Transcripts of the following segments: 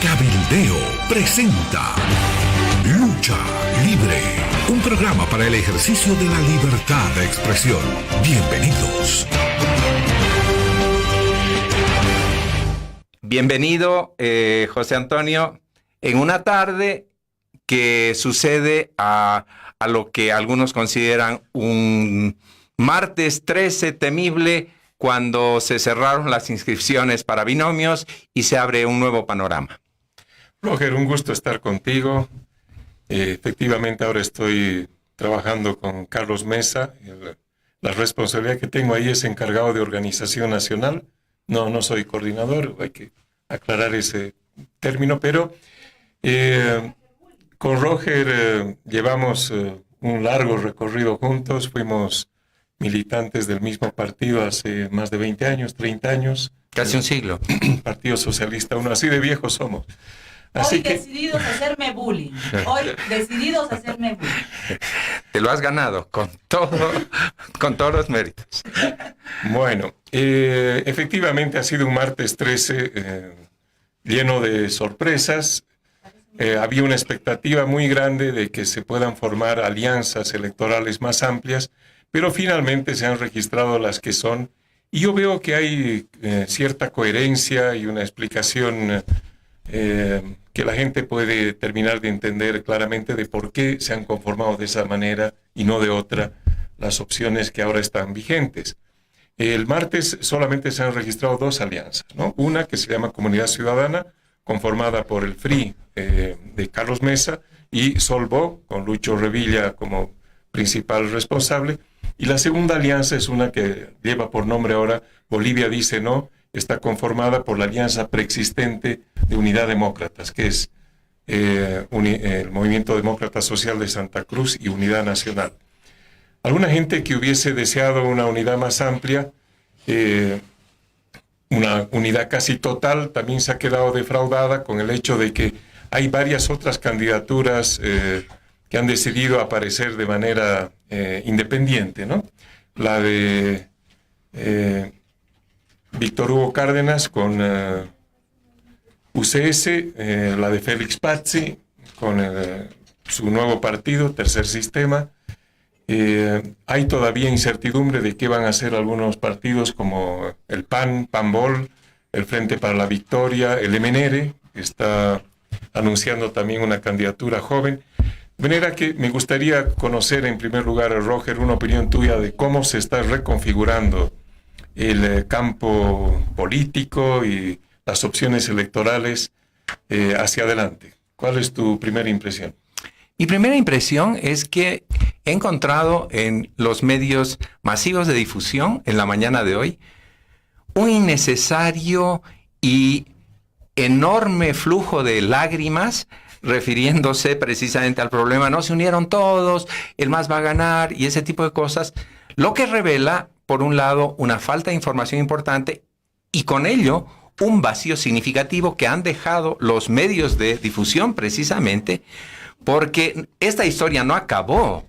Cabildeo presenta Lucha Libre, un programa para el ejercicio de la libertad de expresión. Bienvenidos. Bienvenido, José Antonio, en una tarde que sucede a lo que algunos consideran un martes 13 temible, cuando se cerraron las inscripciones para binomios y se abre un nuevo panorama. Roger, un gusto estar contigo. Efectivamente, ahora estoy trabajando con Carlos Mesa. La responsabilidad que tengo ahí es encargado de organización nacional. No soy coordinador, hay que aclarar ese término, pero con Roger llevamos un largo recorrido juntos. Fuimos militantes del mismo partido hace más de 20 años, 30 años. Casi un siglo. Partido Socialista, así de viejos somos. Así Hoy decididos a hacerme bullying. Te lo has ganado con todos los méritos. Bueno, efectivamente ha sido un martes 13 lleno de sorpresas. Había una expectativa muy grande de que se puedan formar alianzas electorales más amplias, pero finalmente se han registrado las que son. Y yo veo que hay cierta coherencia y una explicación que la gente puede terminar de entender claramente de por qué se han conformado de esa manera y no de otra las opciones que ahora están vigentes. El martes solamente se han registrado dos alianzas, ¿no? Una que se llama Comunidad Ciudadana, conformada por el FRI de Carlos Mesa y Solvo, con Lucho Revilla como principal responsable. Y la segunda alianza es una que lleva por nombre ahora Bolivia Dice No. Está conformada por la alianza preexistente de Unidad Demócratas, que es el Movimiento Demócrata Social de Santa Cruz y Unidad Nacional. Alguna gente que hubiese deseado una unidad más amplia, una unidad casi total, también se ha quedado defraudada con el hecho de que hay varias otras candidaturas que han decidido aparecer de manera independiente, ¿no? La de Víctor Hugo Cárdenas con UCS, la de Félix Pazzi con su nuevo partido, Tercer Sistema. Hay todavía incertidumbre de qué van a hacer algunos partidos como el PAN, PANBOL, el Frente para la Victoria, el MNR, que está anunciando también una candidatura joven. De manera que me gustaría conocer en primer lugar, Roger, una opinión tuya de cómo se está reconfigurando el campo político y las opciones electorales hacia adelante. ¿Cuál es tu primera impresión? Mi primera impresión es que he encontrado en los medios masivos de difusión en la mañana de hoy un innecesario y enorme flujo de lágrimas refiriéndose precisamente al problema. No se unieron todos, el MAS va a ganar y ese tipo de cosas, lo que revela, por un lado, una falta de información importante y con ello un vacío significativo que han dejado los medios de difusión precisamente porque esta historia no acabó.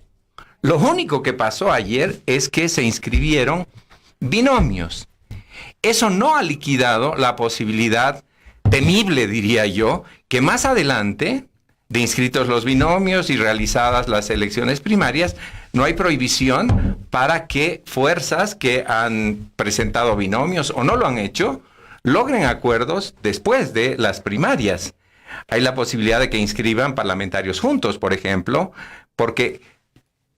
Lo único que pasó ayer es que se inscribieron binomios. Eso no ha liquidado la posibilidad temible, diría yo, que más adelante, de inscritos los binomios y realizadas las elecciones primarias, no hay prohibición para que fuerzas que han presentado binomios o no lo han hecho, logren acuerdos después de las primarias. Hay la posibilidad de que inscriban parlamentarios juntos, por ejemplo, porque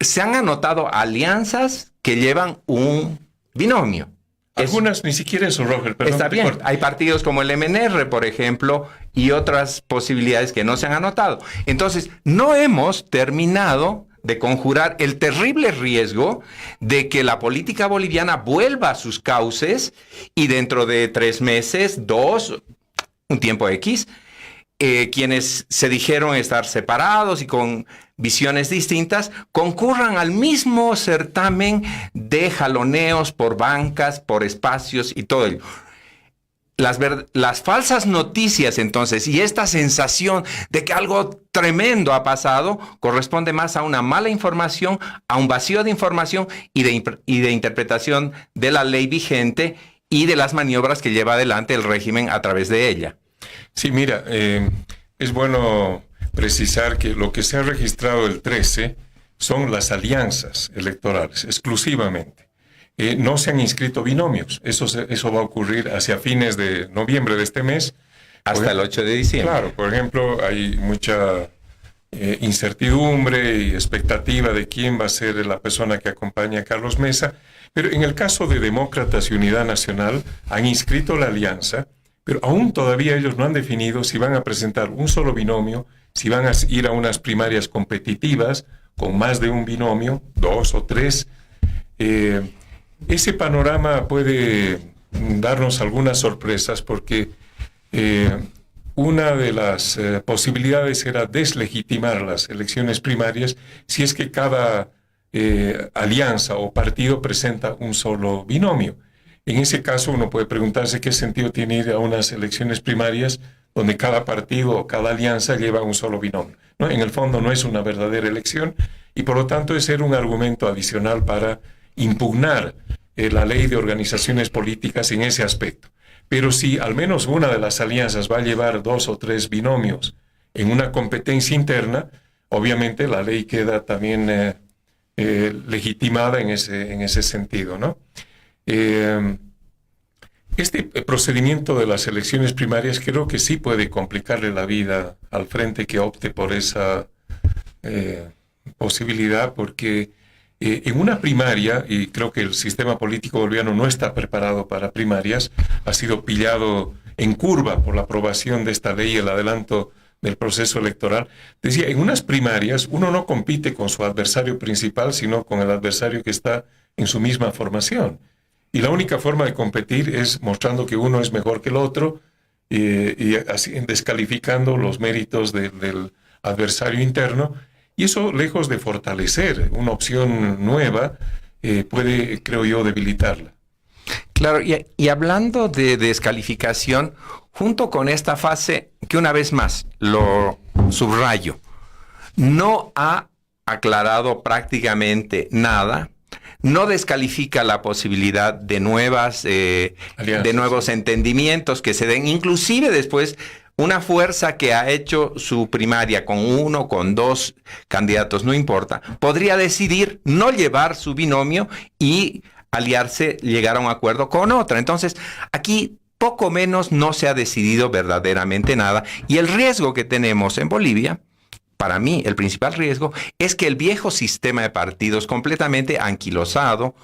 se han anotado alianzas que llevan un binomio. Algunas ni siquiera eso, Roger. Está bien. Hay partidos como el MNR, por ejemplo, y otras posibilidades que no se han anotado. Entonces, no hemos terminado de conjurar el terrible riesgo de que la política boliviana vuelva a sus cauces y dentro de 3 meses, 2, un tiempo X, quienes se dijeron estar separados y con visiones distintas, concurran al mismo certamen de jaloneos por bancas, por espacios y todo ello. Las falsas noticias, entonces, y esta sensación de que algo tremendo ha pasado, corresponde más a una mala información, a un vacío de información y de interpretación de la ley vigente y de las maniobras que lleva adelante el régimen a través de ella. Sí, mira, es bueno precisar que lo que se ha registrado el 13 son las alianzas electorales, exclusivamente. No se han inscrito binomios. Eso va a ocurrir hacia fines de noviembre de este mes. Hasta el 8 de diciembre. Claro, por ejemplo, hay mucha incertidumbre y expectativa de quién va a ser la persona que acompaña a Carlos Mesa, pero en el caso de Demócratas y Unidad Nacional han inscrito la alianza, pero aún todavía ellos no han definido si van a presentar un solo binomio, si van a ir a unas primarias competitivas con más de un binomio, 2 o 3. Ese panorama puede darnos algunas sorpresas porque una de las posibilidades era deslegitimar las elecciones primarias si es que cada alianza o partido presenta un solo binomio. En ese caso uno puede preguntarse qué sentido tiene ir a unas elecciones primarias donde cada partido o cada alianza lleva un solo binomio, ¿no? En el fondo no es una verdadera elección y por lo tanto es ser un argumento adicional para impugnar la ley de organizaciones políticas en ese aspecto. Pero si al menos una de las alianzas va a llevar 2 o 3 binomios en una competencia interna, obviamente la ley queda también legitimada en ese sentido, ¿no? Este procedimiento de las elecciones primarias creo que sí puede complicarle la vida al frente que opte por esa posibilidad, porque en una primaria, y creo que el sistema político boliviano no está preparado para primarias, ha sido pillado en curva por la aprobación de esta ley y el adelanto del proceso electoral. Decía, en unas primarias uno no compite con su adversario principal, sino con el adversario que está en su misma formación. Y la única forma de competir es mostrando que uno es mejor que el otro y así descalificando los méritos del adversario interno. Y eso, lejos de fortalecer una opción nueva, puede, creo yo, debilitarla. Claro, y hablando de descalificación, junto con esta fase, que una vez más lo subrayo, no ha aclarado prácticamente nada, no descalifica la posibilidad de nuevos entendimientos que se den, inclusive después una fuerza que ha hecho su primaria con 1, con 2 candidatos, no importa, podría decidir no llevar su binomio y aliarse, llegar a un acuerdo con otra. Entonces, aquí poco menos no se ha decidido verdaderamente nada. Y el riesgo que tenemos en Bolivia, para mí, el principal riesgo, es que el viejo sistema de partidos completamente anquilosado,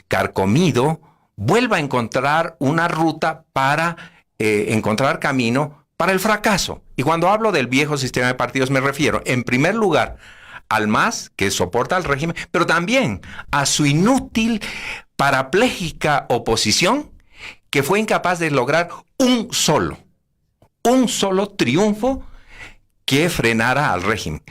carcomido, vuelva a encontrar una ruta para encontrar camino para el fracaso. Y cuando hablo del viejo sistema de partidos me refiero, en primer lugar, al MAS, que soporta al régimen, pero también a su inútil, parapléjica oposición, que fue incapaz de lograr un solo triunfo que frenara al régimen.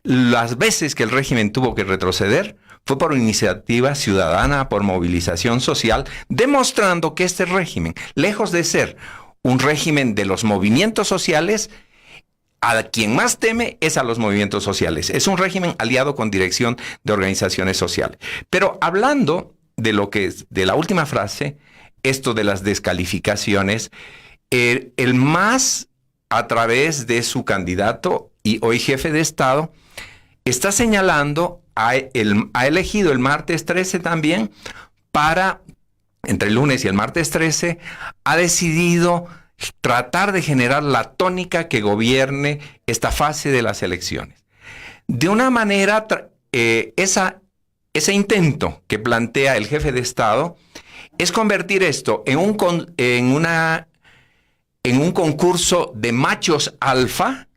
Las veces que el régimen tuvo que retroceder fue por iniciativa ciudadana, por movilización social, demostrando que este régimen, lejos de ser un régimen de los movimientos sociales, a quien más teme es a los movimientos sociales. Es un régimen aliado con dirección de organizaciones sociales. Pero hablando de lo que es de la última frase, esto de las descalificaciones, el MAS, a través de su candidato y hoy jefe de Estado, está señalando, ha elegido el martes 13 también para, entre el lunes y el martes 13, ha decidido tratar de generar la tónica que gobierne esta fase de las elecciones. De una manera, ese intento que plantea el jefe de Estado es convertir esto en un concurso de machos alfa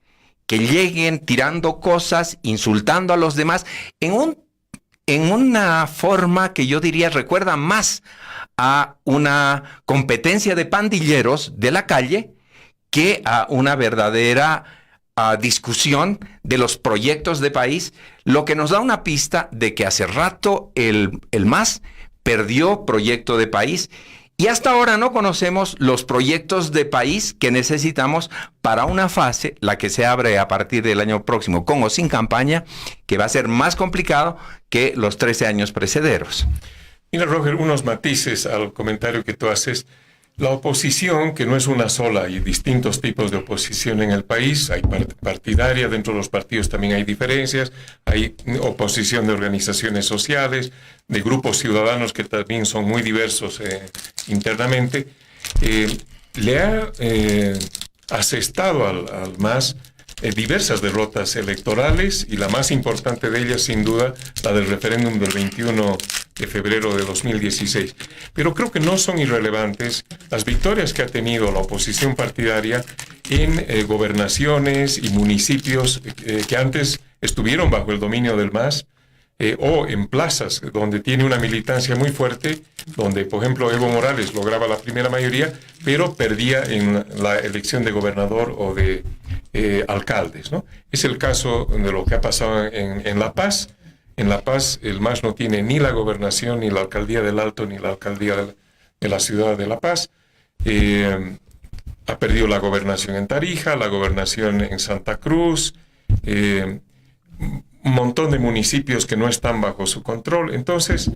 que lleguen tirando cosas, insultando a los demás, en una forma que yo diría recuerda más a una competencia de pandilleros de la calle que a una verdadera discusión de los proyectos de país, lo que nos da una pista de que hace rato el MAS perdió proyecto de país y hasta ahora no conocemos los proyectos de país que necesitamos para una fase, la que se abre a partir del año próximo, con o sin campaña, que va a ser más complicado que los 13 años precederos. Mira, Roger, unos matices al comentario que tú haces. La oposición, que no es una sola, hay distintos tipos de oposición en el país, hay partidaria, dentro de los partidos también hay diferencias, hay oposición de organizaciones sociales, de grupos ciudadanos que también son muy diversos internamente, le ha asestado al MAS diversas derrotas electorales, y la más importante de ellas, sin duda, la del referéndum del 21 de febrero de 2016. Pero creo que no son irrelevantes las victorias que ha tenido la oposición partidaria en gobernaciones y municipios que antes estuvieron bajo el dominio del MAS, o en plazas donde tiene una militancia muy fuerte, donde, por ejemplo, Evo Morales lograba la primera mayoría, pero perdía en la elección de gobernador o de alcaldes, ¿no? Es el caso de lo que ha pasado en La Paz. En La Paz, el MAS no tiene ni la gobernación, ni la alcaldía del Alto, ni la alcaldía de la ciudad de La Paz. Ha perdido la gobernación en Tarija, la gobernación en Santa Cruz, un montón de municipios que no están bajo su control. Entonces,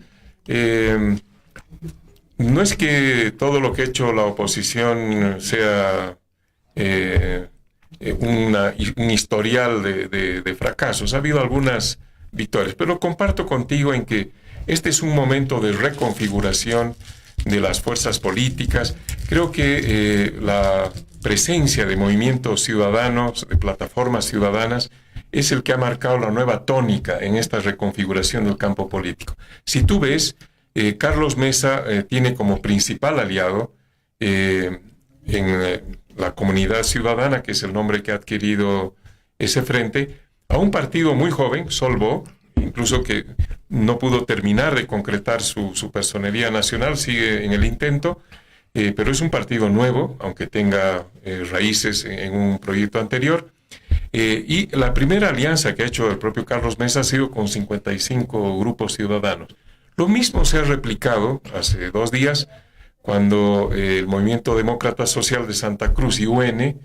no es que todo lo que ha hecho la oposición sea un historial de fracasos. Ha habido algunas victorias, pero comparto contigo en que este es un momento de reconfiguración de las fuerzas políticas. Creo que la presencia de movimientos ciudadanos, de plataformas ciudadanas, es el que ha marcado la nueva tónica en esta reconfiguración del campo político. Si tú ves, Carlos Mesa tiene como principal aliado en la Comunidad Ciudadana, que es el nombre que ha adquirido ese frente, a un partido muy joven, Solvo, incluso que no pudo terminar de concretar su personería nacional, sigue en el intento, pero es un partido nuevo, aunque tenga raíces en un proyecto anterior. Y la primera alianza que ha hecho el propio Carlos Mesa ha sido con 55 grupos ciudadanos. Lo mismo se ha replicado hace 2 días, cuando el Movimiento Demócrata Social de Santa Cruz y UN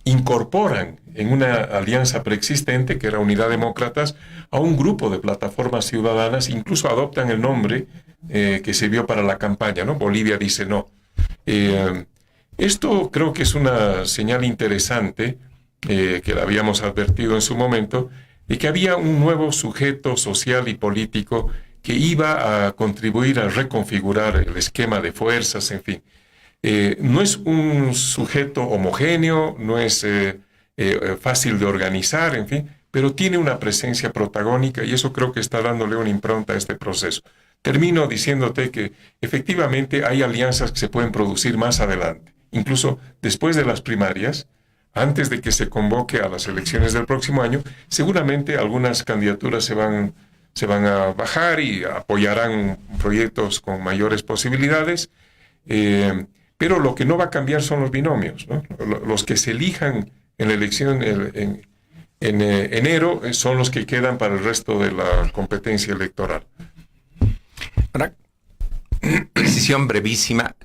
incorporan en una alianza preexistente, que era Unidad Demócratas, a un grupo de plataformas ciudadanas, incluso adoptan el nombre que sirvió para la campaña, ¿no? Bolivia dice no. Esto creo que es una señal interesante, que la habíamos advertido en su momento, de que había un nuevo sujeto social y político que iba a contribuir a reconfigurar el esquema de fuerzas, en fin. No es un sujeto homogéneo, no es fácil de organizar, en fin, pero tiene una presencia protagónica, y eso creo que está dándole una impronta a este proceso. Termino diciéndote que efectivamente hay alianzas que se pueden producir más adelante, incluso después de las primarias, antes de que se convoque a las elecciones del próximo año. Seguramente algunas candidaturas se van a bajar y apoyarán proyectos con mayores posibilidades, pero lo que no va a cambiar son los binomios, ¿no? Los que se elijan en la elección en enero son los que quedan para el resto de la competencia electoral. Una precisión brevísima.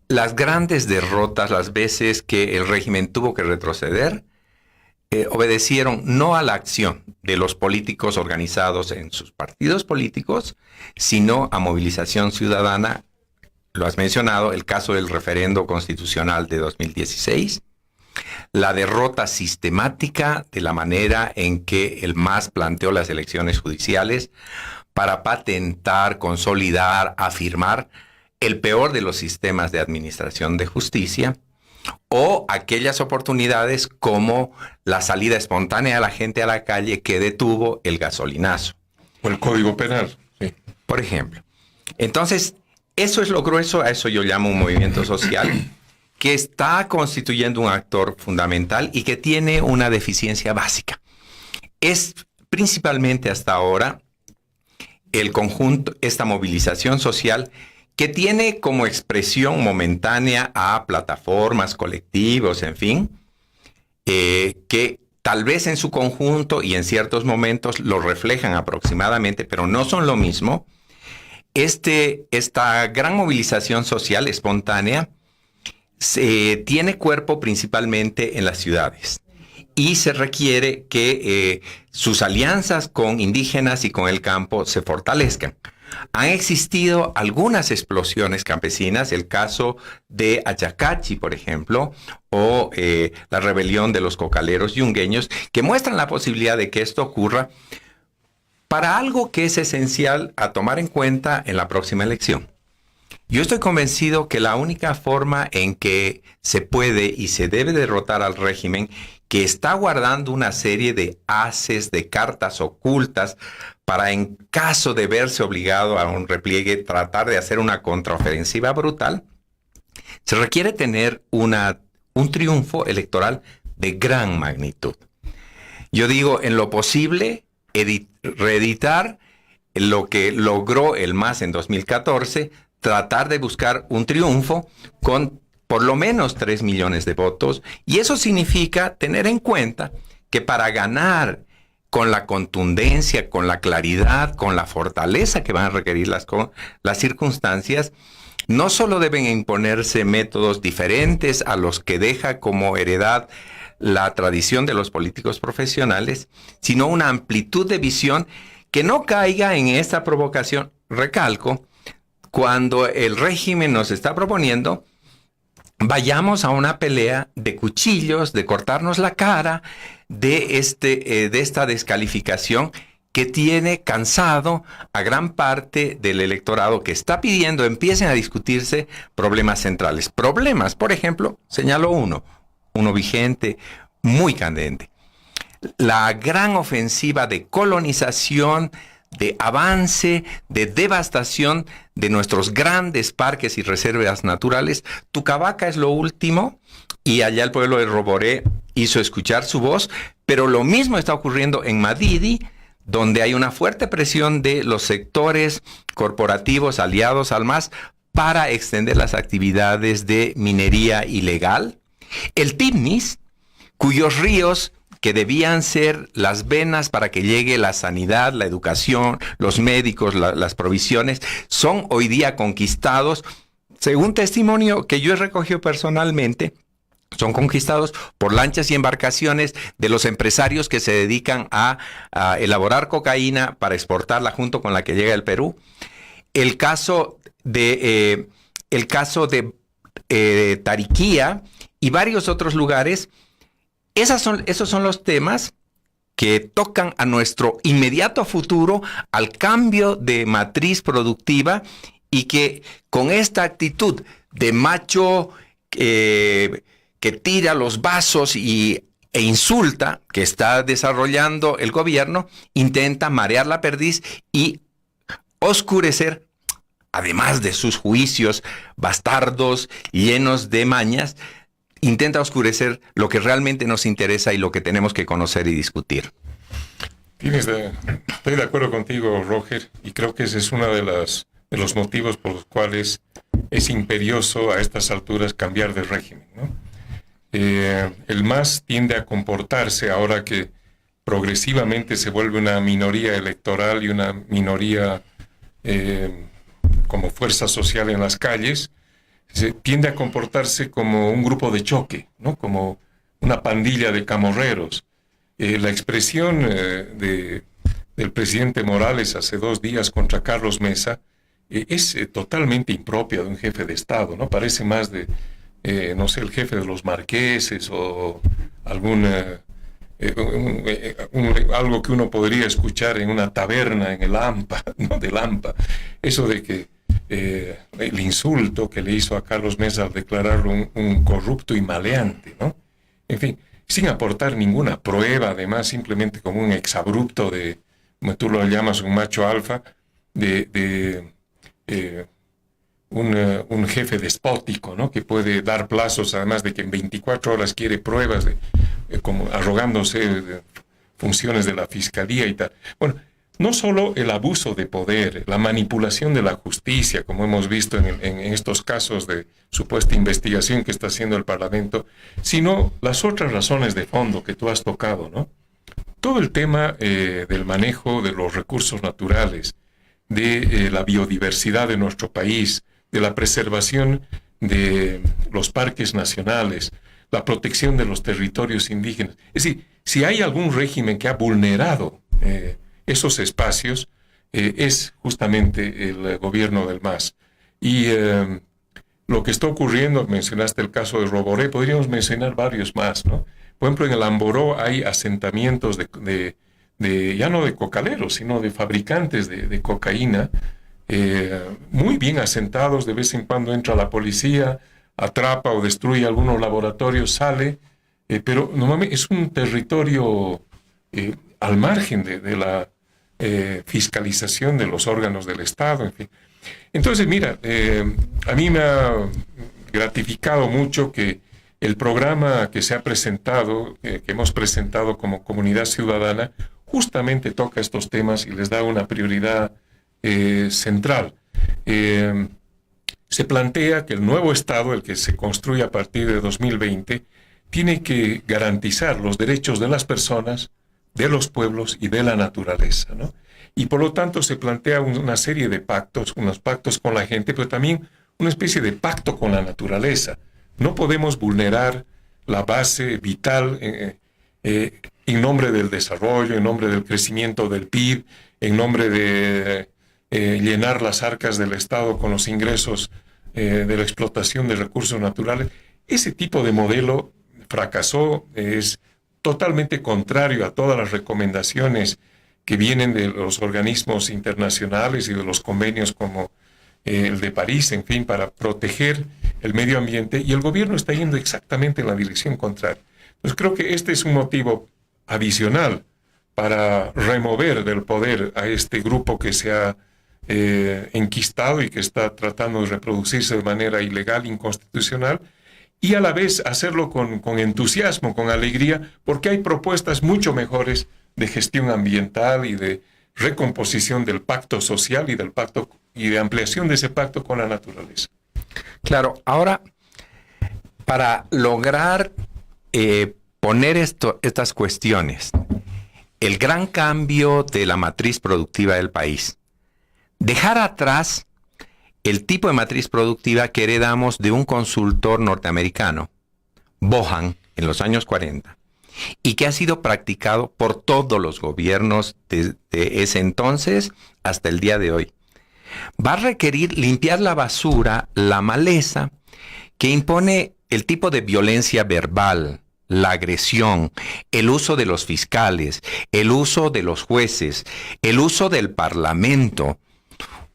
Las grandes derrotas, las veces que el régimen tuvo que retroceder, obedecieron no a la acción de los políticos organizados en sus partidos políticos, sino a movilización ciudadana. Lo has mencionado, el caso del referendo constitucional de 2016, la derrota sistemática de la manera en que el MAS planteó las elecciones judiciales para patentar, consolidar, afirmar el peor de los sistemas de administración de justicia, o aquellas oportunidades como la salida espontánea de la gente a la calle que detuvo el gasolinazo. O el Código Penal, sí. Por ejemplo. Entonces, eso es lo grueso, a eso yo llamo un movimiento social que está constituyendo un actor fundamental y que tiene una deficiencia básica. Es principalmente hasta ahora el conjunto, esta movilización social, que tiene como expresión momentánea a plataformas, colectivos, en fin, que tal vez en su conjunto y en ciertos momentos lo reflejan aproximadamente, pero no son lo mismo. Esta gran movilización social espontánea tiene cuerpo principalmente en las ciudades, y se requiere que sus alianzas con indígenas y con el campo se fortalezcan. Han existido algunas explosiones campesinas, el caso de Ayacachi, por ejemplo, o la rebelión de los cocaleros yungueños, que muestran la posibilidad de que esto ocurra para algo que es esencial a tomar en cuenta en la próxima elección. Yo estoy convencido que la única forma en que se puede y se debe derrotar al régimen que está guardando una serie de haces, de cartas ocultas, para en caso de verse obligado a un repliegue, tratar de hacer una contraofensiva brutal, se requiere tener un triunfo electoral de gran magnitud. Yo digo, en lo posible, reeditar lo que logró el MAS en 2014, tratar de buscar un triunfo con por lo menos 3 millones de votos, y eso significa tener en cuenta que para ganar con la contundencia, con la claridad, con la fortaleza que van a requerir las circunstancias, no solo deben imponerse métodos diferentes a los que deja como heredad la tradición de los políticos profesionales, sino una amplitud de visión que no caiga en esta provocación, recalco, cuando el régimen nos está proponiendo vayamos a una pelea de cuchillos, de cortarnos la cara, de esta descalificación que tiene cansado a gran parte del electorado que está pidiendo empiecen a discutirse problemas centrales. Problemas, por ejemplo, señalo uno vigente, muy candente. La gran ofensiva de colonización, de avance, de devastación de nuestros grandes parques y reservas naturales. Tucavaca es lo último, y allá el pueblo de Roboré hizo escuchar su voz, pero lo mismo está ocurriendo en Madidi, donde hay una fuerte presión de los sectores corporativos aliados al MAS para extender las actividades de minería ilegal. El Tibnis, cuyos ríos que debían ser las venas para que llegue la sanidad, la educación, los médicos, las provisiones, son hoy día conquistados, según testimonio que yo he recogido personalmente, son conquistados por lanchas y embarcaciones de los empresarios que se dedican a elaborar cocaína para exportarla junto con la que llega al Perú. El caso de Tariquía y varios otros lugares. Esos son los temas que tocan a nuestro inmediato futuro, al cambio de matriz productiva, y que con esta actitud de macho que tira los vasos e insulta que está desarrollando el gobierno, intenta marear la perdiz y oscurecer, además de sus juicios bastardos llenos de mañas, intenta oscurecer lo que realmente nos interesa y lo que tenemos que conocer y discutir. Estoy de acuerdo contigo, Roger, y creo que ese es uno de los motivos por los cuales es imperioso a estas alturas cambiar de régimen, ¿no? El MAS tiende a comportarse, ahora que progresivamente se vuelve una minoría electoral y una minoría como fuerza social en las calles, se tiende a comportarse como un grupo de choque, ¿no? Como una pandilla de camorreros. La expresión del presidente Morales hace 2 días contra Carlos Mesa es totalmente impropia de un jefe de Estado, ¿no? Parece más de, no sé, el jefe de los marqueses o algo que uno podría escuchar en una taberna en el Lampa, ¿no? Del Lampa. Eso de que el insulto que le hizo a Carlos Mesa al declararlo un corrupto y maleante, ¿no? En fin, sin aportar ninguna prueba, además simplemente como un exabrupto de, como tú lo llamas, un macho alfa, un jefe despótico, ¿no? Que puede dar plazos, además de que en 24 horas quiere pruebas, como arrogándose de funciones de la fiscalía y tal. Bueno, no solo el abuso de poder, la manipulación de la justicia, como hemos visto en estos casos de supuesta investigación que está haciendo el Parlamento, sino las otras razones de fondo que tú has tocado, ¿no? Todo el tema del manejo de los recursos naturales, de la biodiversidad de nuestro país, de la preservación de los parques nacionales, la protección de los territorios indígenas. Es decir, si hay algún régimen que ha vulnerado esos espacios, es justamente el gobierno del MAS. Y lo que está ocurriendo, mencionaste el caso de Roboré, podríamos mencionar varios más, ¿no? Por ejemplo, en el Amboró hay asentamientos ya no de cocaleros, sino de fabricantes de cocaína, muy bien asentados. De vez en cuando entra la policía, atrapa o destruye algunos laboratorios, sale, pero normalmente es un territorio al margen de la fiscalización de los órganos del Estado, en fin. Entonces, mira, a mí me ha gratificado mucho que el programa que se ha presentado, que hemos presentado como Comunidad Ciudadana, justamente toca estos temas y les da una prioridad central. Se plantea que el nuevo Estado, el que se construye a partir de 2020, tiene que garantizar los derechos de las personas, de los pueblos y de la naturaleza, ¿no? Y por lo tanto se plantea una serie de pactos, unos pactos con la gente, pero también una especie de pacto con la naturaleza. No podemos vulnerar la base vital en nombre del desarrollo, en nombre del crecimiento del PIB, en nombre de llenar las arcas del Estado con los ingresos de la explotación de recursos naturales. Ese tipo de modelo fracasó, es totalmente contrario a todas las recomendaciones que vienen de los organismos internacionales y de los convenios como el de París, en fin, para proteger el medio ambiente, y el gobierno está yendo exactamente en la dirección contraria. Entonces creo que este es un motivo adicional para remover del poder a este grupo que se ha enquistado y que está tratando de reproducirse de manera ilegal, inconstitucional, y a la vez hacerlo con entusiasmo, con alegría, porque hay propuestas mucho mejores de gestión ambiental y de recomposición del pacto social y del pacto y de ampliación de ese pacto con la naturaleza. Claro, ahora, para lograr poner estas cuestiones, el gran cambio de la matriz productiva del país, dejar atrás el tipo de matriz productiva que heredamos de un consultor norteamericano, Bohan, en los años 40, y que ha sido practicado por todos los gobiernos desde ese entonces hasta el día de hoy. Va a requerir limpiar la basura, la maleza, que impone el tipo de violencia verbal, la agresión, el uso de los fiscales, el uso de los jueces, el uso del parlamento.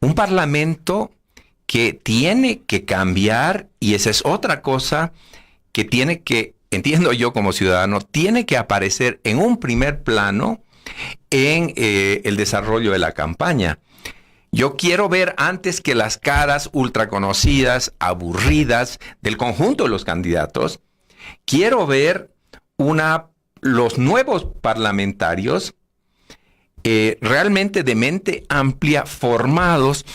Un parlamento que tiene que cambiar, y esa es otra cosa que tiene que, entiendo yo como ciudadano, tiene que aparecer en un primer plano en el desarrollo de la campaña. Yo quiero ver, antes que las caras ultraconocidas, aburridas del conjunto de los candidatos, quiero ver los nuevos parlamentarios realmente de mente amplia, formados,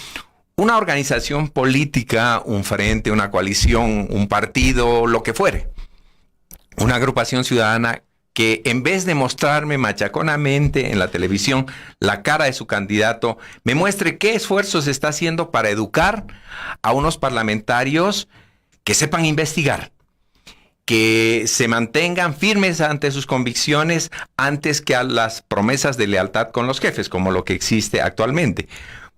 una organización política, un frente, una coalición, un partido, lo que fuere. Una agrupación ciudadana que, en vez de mostrarme machaconamente en la televisión la cara de su candidato, me muestre qué esfuerzos está haciendo para educar a unos parlamentarios que sepan investigar, que se mantengan firmes ante sus convicciones antes que a las promesas de lealtad con los jefes, como lo que existe actualmente.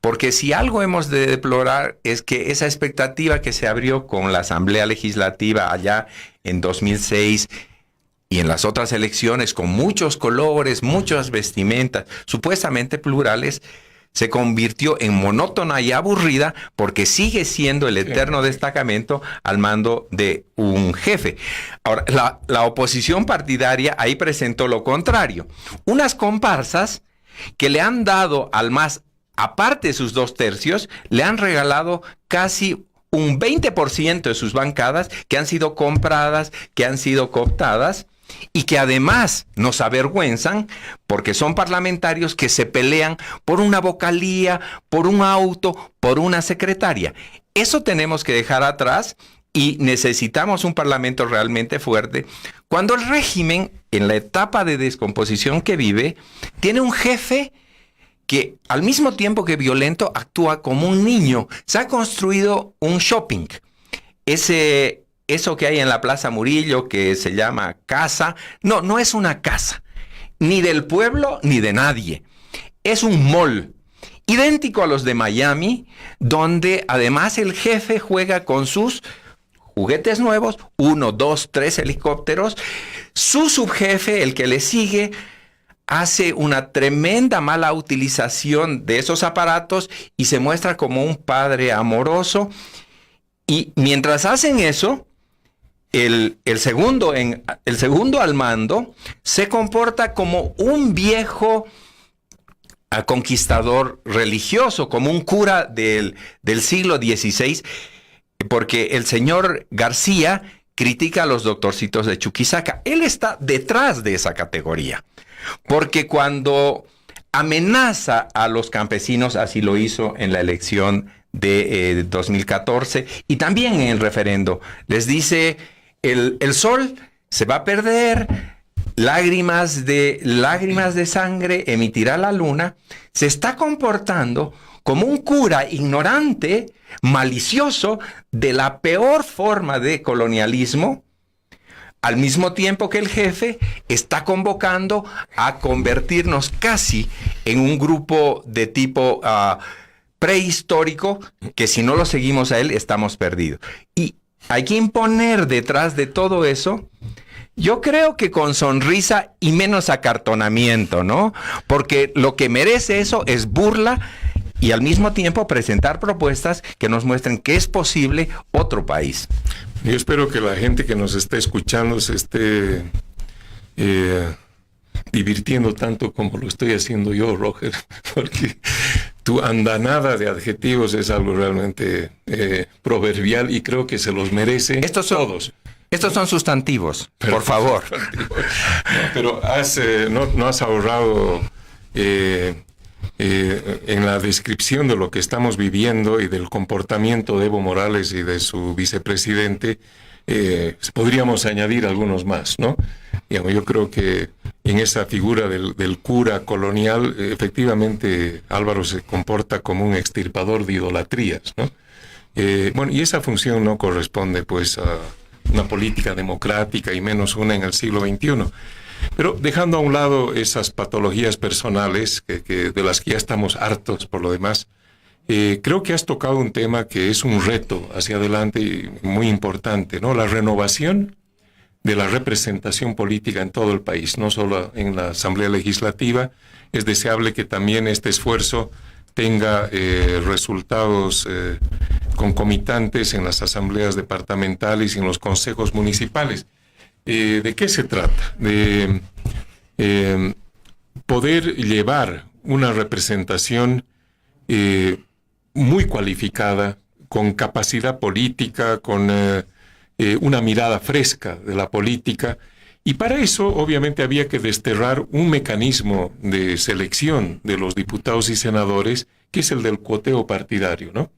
Porque si algo hemos de deplorar es que esa expectativa que se abrió con la Asamblea Legislativa allá en 2006 y en las otras elecciones, con muchos colores, muchas vestimentas, supuestamente plurales, se convirtió en monótona y aburrida, porque sigue siendo el eterno destacamento al mando de un jefe. Ahora, la oposición partidaria ahí presentó lo contrario. Unas comparsas que le han dado al MAS, aparte de sus 2/3, le han regalado casi un 20% de sus bancadas, que han sido compradas, que han sido cooptadas, y que además nos avergüenzan porque son parlamentarios que se pelean por una vocalía, por un auto, por una secretaria. Eso tenemos que dejar atrás, y necesitamos un parlamento realmente fuerte. Cuando el régimen, en la etapa de descomposición que vive, tiene un jefe que, al mismo tiempo que violento, actúa como un niño. Se ha construido un shopping. Eso que hay en la Plaza Murillo, que se llama casa, no es una casa, ni del pueblo ni de nadie. Es un mall. idéntico a los de Miami, donde además el jefe juega con sus juguetes nuevos, 1, 2, 3 helicópteros. Su subjefe, el que le sigue, hace una tremenda mala utilización de esos aparatos y se muestra como un padre amoroso. Y mientras hacen eso, el segundo al mando se comporta como un viejo conquistador religioso, como un cura del siglo XVI, porque el señor García critica a los doctorcitos de Chuquisaca. Él está detrás de esa categoría, porque cuando amenaza a los campesinos, así lo hizo en la elección de 2014 y también en el referendo, les dice: el sol se va a perder, lágrimas de sangre emitirá la luna. Se está comportando como un cura ignorante, malicioso, de la peor forma de colonialismo, al mismo tiempo que el jefe está convocando a convertirnos casi en un grupo de tipo prehistórico, que si no lo seguimos a él estamos perdidos. Y hay que imponer detrás de todo eso, yo creo que con sonrisa y menos acartonamiento, ¿no? Porque lo que merece eso es burla y al mismo tiempo presentar propuestas que nos muestren que es posible otro país. Yo espero que la gente que nos está escuchando se esté divirtiendo tanto como lo estoy haciendo yo, Roger, porque tu andanada de adjetivos es algo realmente proverbial y creo que se los merece todos. Estos son sustantivos, pero, por favor. No, pero no has ahorrado en la descripción de lo que estamos viviendo y del comportamiento de Evo Morales y de su vicepresidente. Podríamos añadir algunos más, ¿no? Yo creo que en esa figura del cura colonial, efectivamente Álvaro se comporta como un extirpador de idolatrías, ¿no? Bueno, y esa función no corresponde pues a una política democrática y menos una en el siglo XXI. Pero dejando a un lado esas patologías personales de las que ya estamos hartos por lo demás, creo que has tocado un tema que es un reto hacia adelante y muy importante, ¿no? La renovación de la representación política en todo el país, no solo en la Asamblea Legislativa. Es deseable que también este esfuerzo tenga resultados concomitantes en las asambleas departamentales y en los consejos municipales. ¿De qué se trata? De poder llevar una representación muy cualificada, con capacidad política, con una mirada fresca de la política. Y para eso, obviamente, había que desterrar un mecanismo de selección de los diputados y senadores, que es el del cuoteo partidario, ¿no?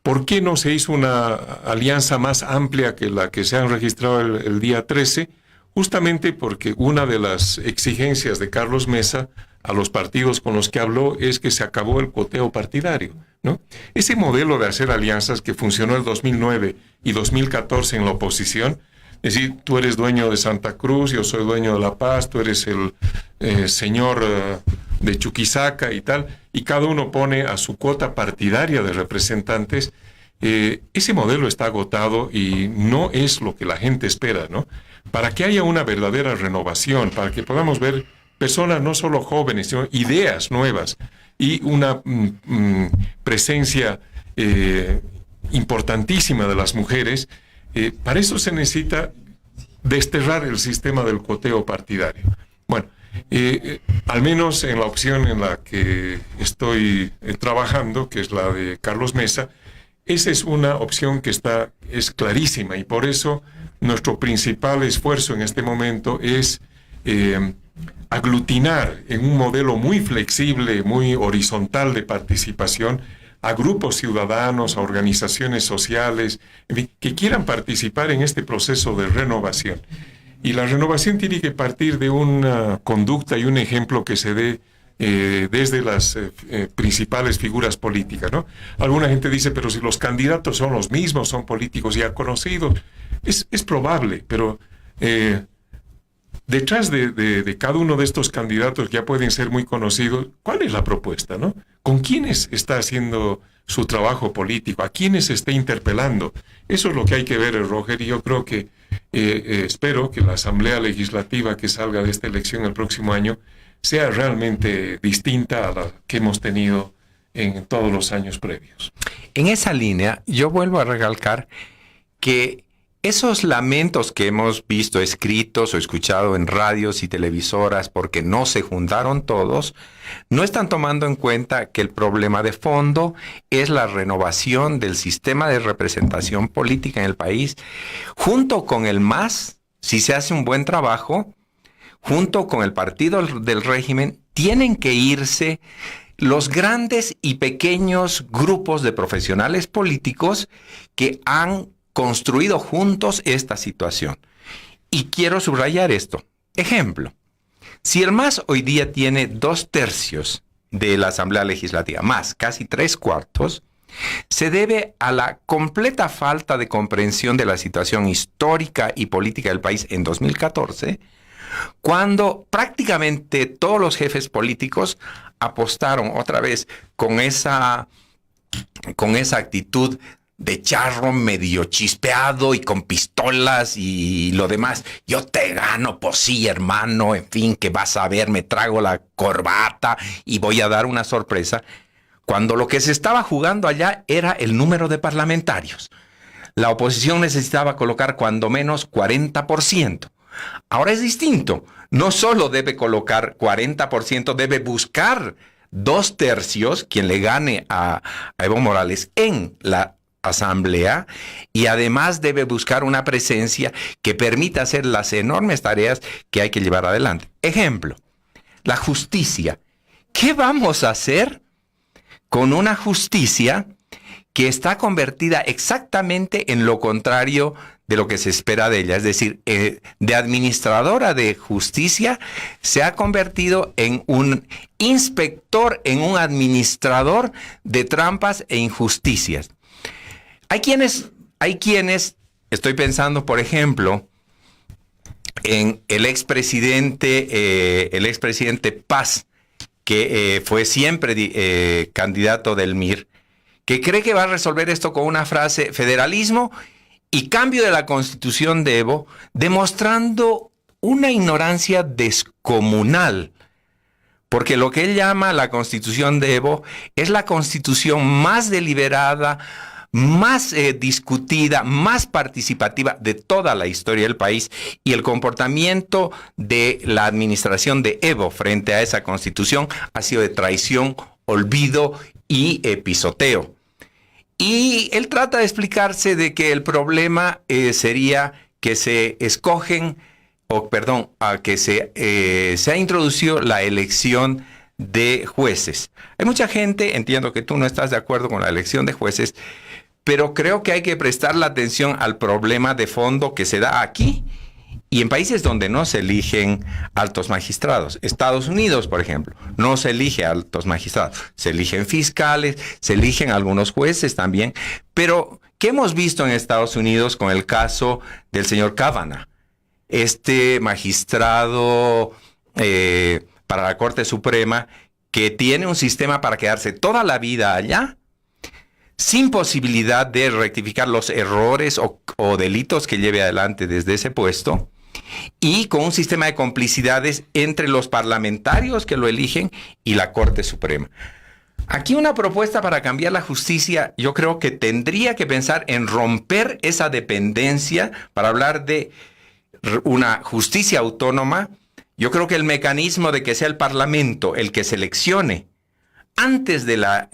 ¿Por qué no se hizo una alianza más amplia que la que se han registrado el día 13? Justamente porque una de las exigencias de Carlos Mesa a los partidos con los que habló es que se acabó el cuoteo partidario, ¿no? Ese modelo de hacer alianzas que funcionó el 2009 y 2014 en la oposición, es decir, tú eres dueño de Santa Cruz, yo soy dueño de La Paz, tú eres el señor de Chuquisaca y tal, y cada uno pone a su cuota partidaria de representantes. Ese modelo está agotado y no es lo que la gente espera, ¿no? Para que haya una verdadera renovación, para que podamos ver personas no solo jóvenes, sino ideas nuevas y una presencia importantísima de las mujeres, para eso se necesita desterrar el sistema del cuoteo partidario. Bueno, al menos en la opción en la que estoy trabajando, que es la de Carlos Mesa, esa es una opción que es clarísima y por eso nuestro principal esfuerzo en este momento es aglutinar en un modelo muy flexible, muy horizontal de participación a grupos ciudadanos, a organizaciones sociales, en fin, que quieran participar en este proceso de renovación. Y la renovación tiene que partir de una conducta y un ejemplo que se dé desde las principales figuras políticas, ¿no? Alguna gente dice, pero si los candidatos son los mismos, son políticos ya conocidos, es probable, pero detrás de cada uno de estos candidatos que ya pueden ser muy conocidos, ¿cuál es la propuesta, no? ¿Con quiénes está haciendo su trabajo político? ¿A quiénes está interpelando? Eso es lo que hay que ver, Roger, y yo creo que espero que la Asamblea Legislativa que salga de esta elección el próximo año sea realmente distinta a la que hemos tenido en todos los años previos. En esa línea, yo vuelvo a recalcar que esos lamentos que hemos visto escritos o escuchado en radios y televisoras porque no se juntaron todos, no están tomando en cuenta que el problema de fondo es la renovación del sistema de representación política en el país, junto con el MAS, si se hace un buen trabajo, junto con el partido del régimen, tienen que irse los grandes y pequeños grupos de profesionales políticos que han construido juntos esta situación. Y quiero subrayar esto. Ejemplo, si el MAS hoy día tiene 2/3 de la Asamblea Legislativa, más casi 3/4, se debe a la completa falta de comprensión de la situación histórica y política del país en 2014, cuando prácticamente todos los jefes políticos apostaron otra vez con esa actitud de charro medio chispeado y con pistolas y lo demás. Yo te gano, pues sí, hermano, en fin, que vas a ver, me trago la corbata y voy a dar una sorpresa. Cuando lo que se estaba jugando allá era el número de parlamentarios. La oposición necesitaba colocar cuando menos 40%. Ahora es distinto. No solo debe colocar 40%, debe buscar 2/3, quien le gane a Evo Morales en la Asamblea, y además debe buscar una presencia que permita hacer las enormes tareas que hay que llevar adelante. Ejemplo, la justicia. ¿Qué vamos a hacer con una justicia que está convertida exactamente en lo contrario de lo que se espera de ella? Es decir, de administradora de justicia se ha convertido en un inspector, en un administrador de trampas e injusticias. Hay quienes, estoy pensando, por ejemplo, en el expresidente Paz, que fue siempre candidato del MIR, que cree que va a resolver esto con una frase: federalismo y cambio de la constitución de Evo, demostrando una ignorancia descomunal. Porque lo que él llama la constitución de Evo es la constitución más deliberada, más discutida, más participativa de toda la historia del país, y el comportamiento de la administración de Evo frente a esa constitución ha sido de traición, olvido y pisoteo. Y él trata de explicarse de que el problema sería que se escogen, que se ha introducido la elección de jueces. Hay mucha gente, entiendo que tú no estás de acuerdo con la elección de jueces, pero creo que hay que prestar la atención al problema de fondo que se da aquí y en países donde no se eligen altos magistrados. Estados Unidos, por ejemplo, no se elige altos magistrados. Se eligen fiscales, se eligen algunos jueces también. Pero, ¿qué hemos visto en Estados Unidos con el caso del señor Kavanaugh? Este magistrado para la Corte Suprema que tiene un sistema para quedarse toda la vida allá, sin posibilidad de rectificar los errores o delitos que lleve adelante desde ese puesto, y con un sistema de complicidades entre los parlamentarios que lo eligen y la Corte Suprema. Aquí una propuesta para cambiar la justicia, yo creo que tendría que pensar en romper esa dependencia para hablar de una justicia autónoma. Yo creo que el mecanismo de que sea el Parlamento el que seleccione antes de la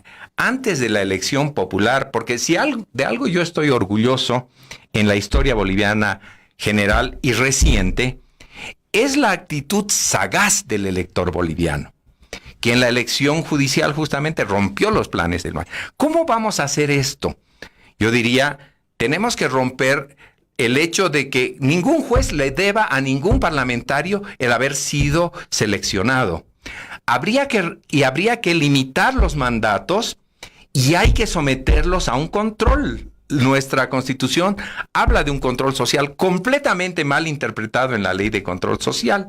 elección popular, porque si de algo yo estoy orgulloso en la historia boliviana general y reciente, es la actitud sagaz del elector boliviano, que en la elección judicial justamente rompió los planes del MAS. ¿Cómo vamos a hacer esto? Yo diría, tenemos que romper el hecho de que ningún juez le deba a ningún parlamentario el haber sido seleccionado. Habría que limitar los mandatos y hay que someterlos a un control nuestra Constitución habla de un control social completamente mal interpretado en la Ley de Control Social.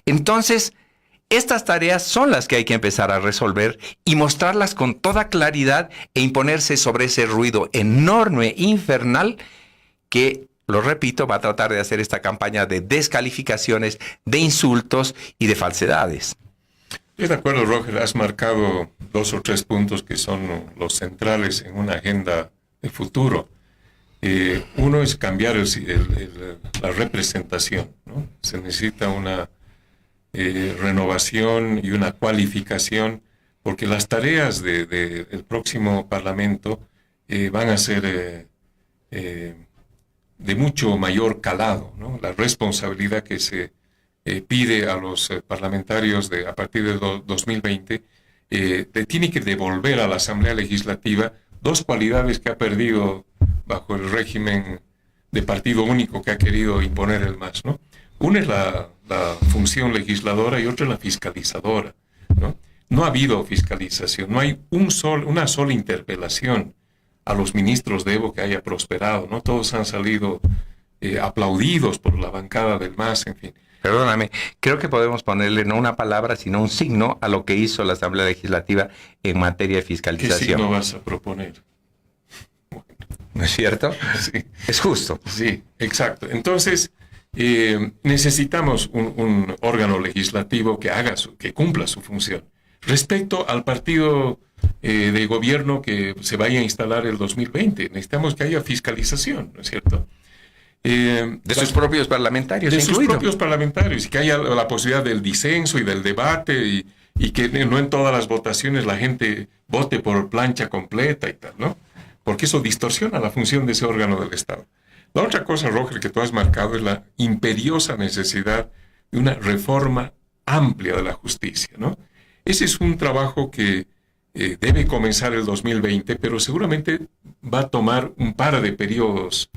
Entonces, estas tareas son las que hay que empezar a resolver y mostrarlas con toda claridad e imponerse sobre ese ruido enorme, infernal, que, lo repito, va a tratar de hacer esta campaña de descalificaciones, de insultos y de falsedades. Estoy de acuerdo, Roger. Has marcado 2 o 3 puntos que son los centrales en una agenda de futuro. Uno es cambiar la representación, ¿no? Se necesita una renovación y una cualificación, porque las tareas del próximo Parlamento van a ser de mucho mayor calado, ¿no? La responsabilidad que se pide a los parlamentarios a partir de 2020 tiene que devolver a la Asamblea Legislativa 2 cualidades que ha perdido bajo el régimen de partido único que ha querido imponer el MAS, ¿no? Una es la función legisladora y otra es la fiscalizadora, ¿no? No ha habido fiscalización, no hay una sola interpelación a los ministros de Evo que haya prosperado, ¿no? Todos han salido aplaudidos por la bancada del MAS, en fin. Perdóname, creo que podemos ponerle no una palabra, sino un signo a lo que hizo la Asamblea Legislativa en materia de fiscalización. ¿Qué signo vas a proponer? ¿No es cierto? Sí. Es justo. Sí, exacto. Entonces, necesitamos un órgano legislativo que cumpla su función. Respecto al partido de gobierno que se vaya a instalar el 2020, necesitamos que haya fiscalización, ¿no es cierto? De sus propios parlamentarios, sus propios parlamentarios, y que haya la posibilidad del disenso y del debate, y que no en todas las votaciones la gente vote por plancha completa y tal, ¿no? Porque eso distorsiona la función de ese órgano del Estado. La otra cosa, Roger, que tú has marcado es la imperiosa necesidad de una reforma amplia de la justicia, ¿no? Ese es un trabajo que debe comenzar el 2020, pero seguramente va a tomar un par de periodos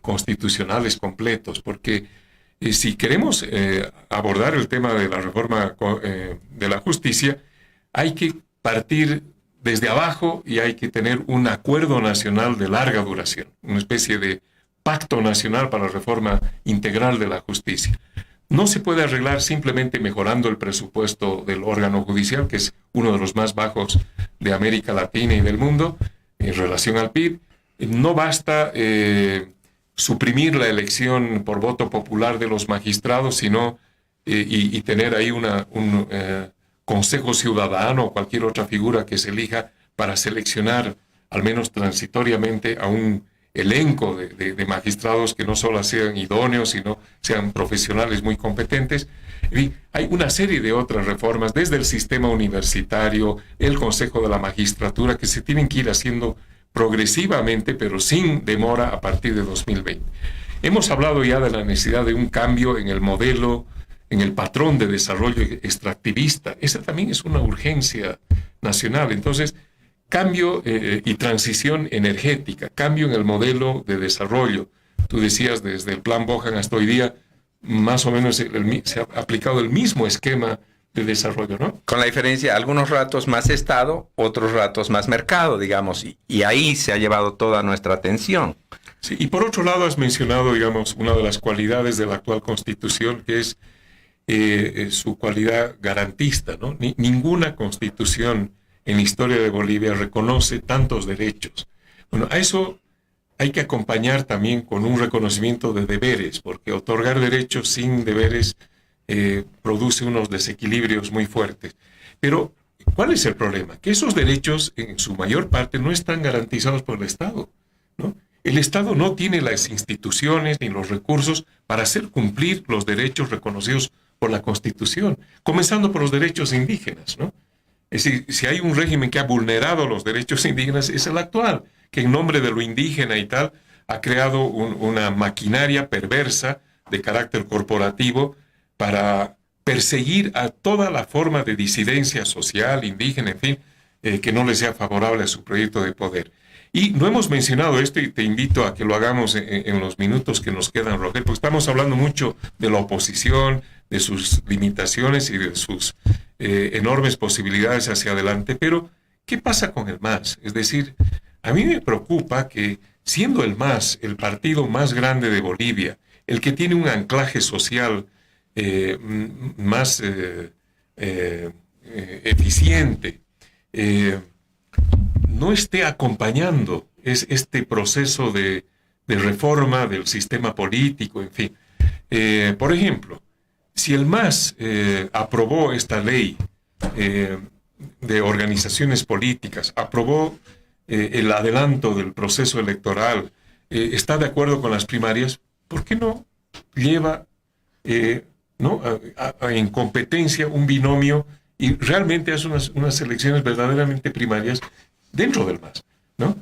constitucionales completos, porque si queremos abordar el tema de la reforma de la justicia, hay que partir desde abajo y hay que tener un acuerdo nacional de larga duración, una especie de pacto nacional para la reforma integral de la justicia. No se puede arreglar simplemente mejorando el presupuesto del órgano judicial, que es uno de los más bajos de América Latina y del mundo en relación al PIB. No basta suprimir la elección por voto popular de los magistrados, sino y tener ahí un consejo ciudadano o cualquier otra figura que se elija para seleccionar, al menos transitoriamente, a un elenco de magistrados que no solo sean idóneos, sino sean profesionales muy competentes. Y hay una serie de otras reformas, desde el sistema universitario, el Consejo de la Magistratura, que se tienen que ir haciendo progresivamente, pero sin demora a partir de 2020. Hemos hablado ya de la necesidad de un cambio en el modelo, en el patrón de desarrollo extractivista. Esa también es una urgencia nacional. Entonces, cambio y transición energética, cambio en el modelo de desarrollo. Tú decías, desde el Plan Bohan hasta hoy día, más o menos se ha aplicado el mismo esquema de desarrollo, ¿no? Con la diferencia, algunos ratos más Estado, otros ratos más mercado, digamos, y ahí se ha llevado toda nuestra atención. Sí, y por otro lado has mencionado, digamos, una de las cualidades de la actual Constitución, que es su cualidad garantista, ¿no? Ninguna Constitución en la historia de Bolivia reconoce tantos derechos. Bueno, a eso hay que acompañar también con un reconocimiento de deberes, porque otorgar derechos sin deberes produce unos desequilibrios muy fuertes. Pero, ¿cuál es el problema? Que esos derechos, en su mayor parte, no están garantizados por el Estado, ¿no? El Estado no tiene las instituciones ni los recursos para hacer cumplir los derechos reconocidos por la Constitución, comenzando por los derechos indígenas, ¿no? Es decir, si hay un régimen que ha vulnerado los derechos indígenas, es el actual, que en nombre de lo indígena y tal, ha creado una maquinaria perversa de carácter corporativo para perseguir a toda la forma de disidencia social, indígena, en fin, que no le sea favorable a su proyecto de poder. Y no hemos mencionado esto, y te invito a que lo hagamos en los minutos que nos quedan, Roger, porque estamos hablando mucho de la oposición, de sus limitaciones y de sus enormes posibilidades hacia adelante, pero ¿qué pasa con el MAS? Es decir, a mí me preocupa que, siendo el MAS el partido más grande de Bolivia, el que tiene un anclaje social más eficiente, no esté acompañando este proceso de reforma del sistema político, en fin. Por ejemplo, si el MAS aprobó esta ley de organizaciones políticas, aprobó el adelanto del proceso electoral, está de acuerdo con las primarias, ¿por qué no lleva en competencia un binomio y realmente hace unas elecciones verdaderamente primarias dentro del MAS, ¿no?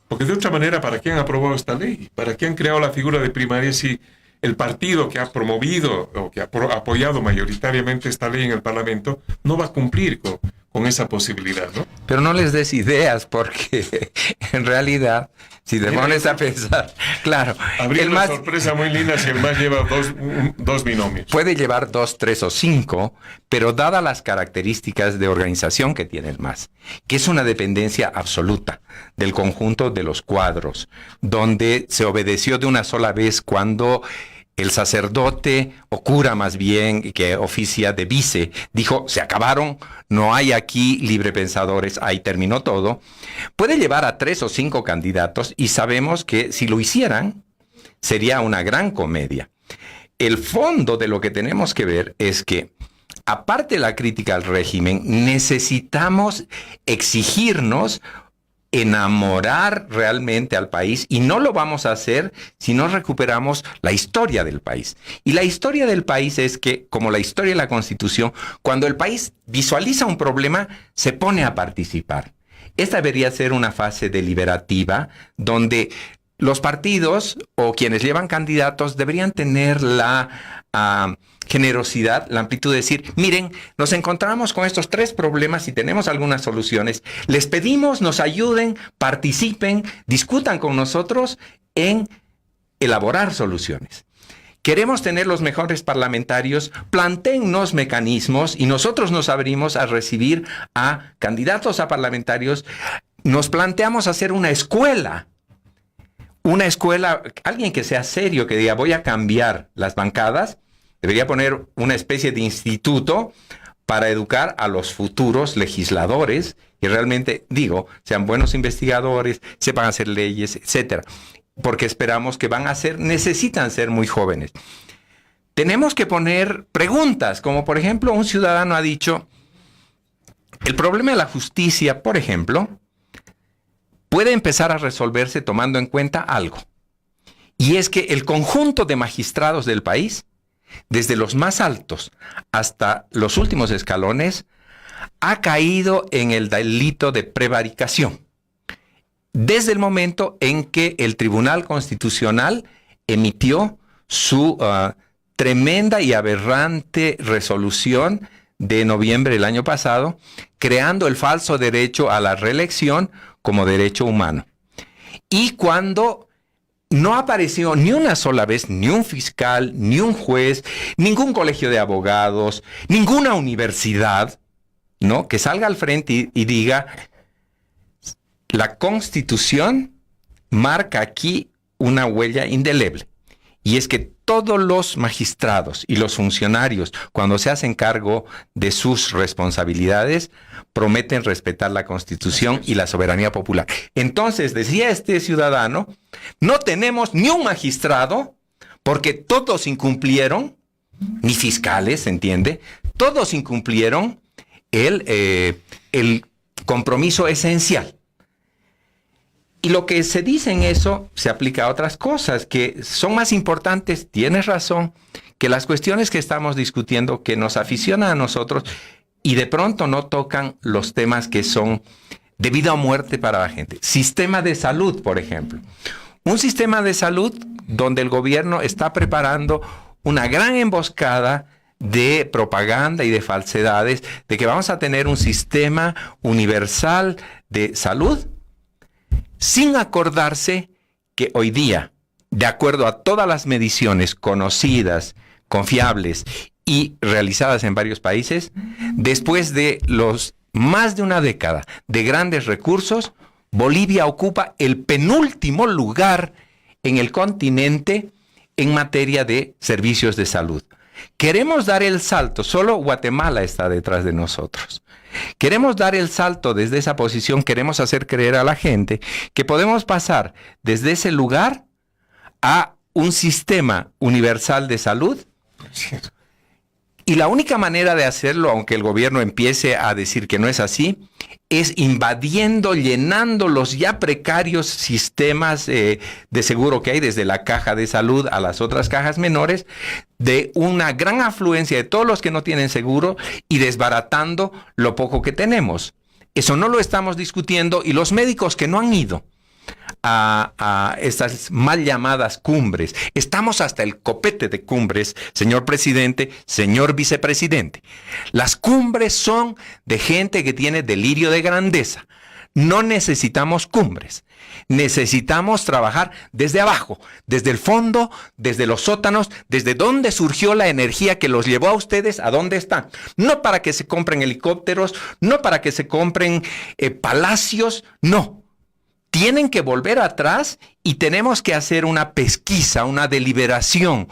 Porque de otra manera, ¿para qué han aprobado esta ley? ¿Para qué han creado la figura de primaria si el partido que ha promovido o que ha apoyado mayoritariamente esta ley en el Parlamento no va a cumplir con esa posibilidad, ¿no? Pero no les des ideas, porque en realidad, si te pones a pensar, claro, habría el una MAS sorpresa muy linda si el MAS lleva dos binomios. puede llevar 2, 3 o 5, pero dadas las características de organización que tiene el MAS, que es una dependencia absoluta del conjunto de los cuadros, donde se obedeció de una sola vez cuando el sacerdote, o cura más bien, que oficia de vice, dijo, se acabaron, no hay aquí librepensadores, ahí terminó todo. Puede llevar a 3 o 5 candidatos y sabemos que si lo hicieran, sería una gran comedia. El fondo de lo que tenemos que ver es que, aparte de la crítica al régimen, necesitamos exigirnos enamorar realmente al país, y no lo vamos a hacer si no recuperamos la historia del país. Y la historia del país es que, como la historia de la Constitución, cuando el país visualiza un problema, se pone a participar. Esta debería ser una fase deliberativa donde los partidos o quienes llevan candidatos deberían tener la generosidad, la amplitud de decir, miren, nos encontramos con estos 3 problemas y tenemos algunas soluciones. Les pedimos, nos ayuden, participen, discutan con nosotros en elaborar soluciones. Queremos tener los mejores parlamentarios, plantéennos mecanismos y nosotros nos abrimos a recibir a candidatos a parlamentarios. Nos planteamos hacer una escuela, alguien que sea serio, que diga, voy a cambiar las bancadas. Debería poner una especie de instituto para educar a los futuros legisladores y realmente, sean buenos investigadores, sepan hacer leyes, etcétera. Porque esperamos que necesitan ser muy jóvenes. Tenemos que poner preguntas, como por ejemplo, un ciudadano ha dicho, el problema de la justicia, por ejemplo, puede empezar a resolverse tomando en cuenta algo. Y es que el conjunto de magistrados del país, desde los más altos hasta los últimos escalones, ha caído en el delito de prevaricación. Desde el momento en que el Tribunal Constitucional emitió su tremenda y aberrante resolución de noviembre del año pasado, creando el falso derecho a la reelección como derecho humano. Y cuando no apareció ni una sola vez ni un fiscal, ni un juez, ningún colegio de abogados, ninguna universidad, ¿no?, que salga al frente y diga, la Constitución marca aquí una huella indeleble. Y es que todos los magistrados y los funcionarios, cuando se hacen cargo de sus responsabilidades, prometen respetar la Constitución y la soberanía popular. Entonces, decía este ciudadano, no tenemos ni un magistrado, porque todos incumplieron, ni fiscales, ¿se entiende? Todos incumplieron el compromiso esencial. Y lo que se dice en eso se aplica a otras cosas que son más importantes, tienes razón, que las cuestiones que estamos discutiendo, que nos aficionan a nosotros y de pronto no tocan los temas que son de vida o muerte para la gente. Sistema de salud, por ejemplo. Un sistema de salud donde el gobierno está preparando una gran emboscada de propaganda y de falsedades, de que vamos a tener un sistema universal de salud, sin acordarse que hoy día, de acuerdo a todas las mediciones conocidas, confiables y realizadas en varios países, después de los más de una década de grandes recursos, Bolivia ocupa el penúltimo lugar en el continente en materia de servicios de salud. Queremos dar el salto, solo Guatemala está detrás de nosotros. Queremos dar el salto desde esa posición, queremos hacer creer a la gente que podemos pasar desde ese lugar a un sistema universal de salud. Y la única manera de hacerlo, aunque el gobierno empiece a decir que no es así, es invadiendo, llenando los ya precarios sistemas de seguro que hay, desde la caja de salud a las otras cajas menores, de una gran afluencia de todos los que no tienen seguro y desbaratando lo poco que tenemos. Eso no lo estamos discutiendo, y los médicos que no han ido a estas mal llamadas cumbres, estamos hasta el copete de cumbres, señor presidente, señor vicepresidente. Las cumbres son de gente que tiene delirio de grandeza. No necesitamos cumbres, necesitamos trabajar desde abajo, desde el fondo, desde los sótanos, desde donde surgió la energía que los llevó a ustedes a donde están. No para que se compren helicópteros, no para que se compren palacios, no. Tienen que volver atrás y tenemos que hacer una pesquisa, una deliberación,